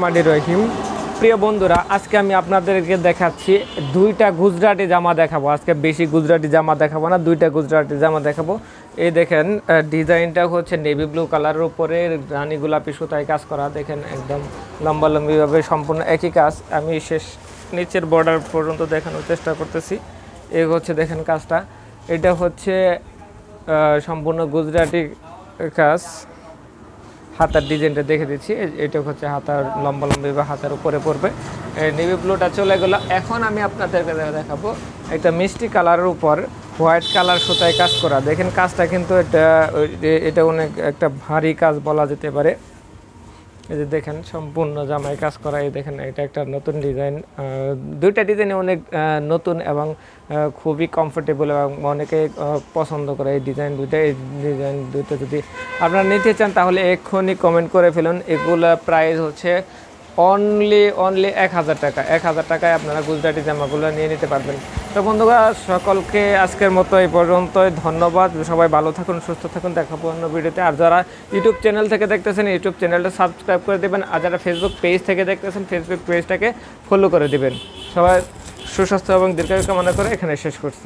মানি রহিম প্রিয় বন্ধুরা, আজকে আমি আপনাদেরকে দেখাচ্ছি দুইটা গুজরাটি জামা দেখাবো। আজকে বেশি গুজরাটি জামা দেখাবো না, দুইটা গুজরাটি জামা দেখাবো। এই দেখেন ডিজাইনটা হচ্ছে নেভি ব্লু কালারের উপরে রানী গোলাপি সুতায় কাজ করা। দেখেন একদম লম্বালম্বিভাবে সম্পূর্ণ একই কাজ। আমি শেষ নিচের বর্ডার পর্যন্ত দেখানোর চেষ্টা করতেছি। এই হচ্ছে দেখেন কাজটা, এটা হচ্ছে সম্পূর্ণ গুজরাটি কাজ। হাতার ডিজাইনটা দেখে দিচ্ছি, এটা হচ্ছে হাতার লম্বালম্বি বা হাতার উপরে পড়বে। নেভি ব্লুটা চলে গেল। এখন আমি আপনাদেরকে দেখাবো একটা মিষ্টি কালারের উপর হোয়াইট কালার সুতায় কাজ করা। দেখেন কাজটা কিন্তু এটা অনেক একটা ভারী কাজ বলা যেতে পারে। এই যে দেখেন সম্পূর্ণ জামায় কাজ করা। এই দেখেন এটা একটা নতুন ডিজাইন। দুইটা ডিজাইনে অনেক নতুন এবং খুবই কমফোর্টেবল এবং অনেকে পছন্দ করে এই ডিজাইন দুইটা। এই ডিজাইন দুইটা যদি আপনারা নিতে চান তাহলে এক্ষুনি কমেন্ট করে ফেলুন। এগুলো প্রাইস হচ্ছে অনলি 1000 টাকা। 1000 টাকায় আপনারা গুজরাটি জামাগুলো নিয়ে নিতে পারবেন। তো বন্ধুরা, সকলকে আজকের মতো এই পর্যন্তই। ধন্যবাদ। সবাই ভালো থাকুন, সুস্থ থাকুন। দেখাবো অন্য ভিডিওতে। আর যারা ইউটিউব চ্যানেল থেকে দেখতেছেন ইউটিউব চ্যানেলটা সাবস্ক্রাইব করে দেবেন। আর যারা ফেসবুক পেজ থেকে দেখতেছেন ফেসবুক পেজটাকে ফলো করে দেবেন। সবাই সুস্বাস্থ্য এবং দীর্ঘায়ু কামনা করে এখানে শেষ করছি।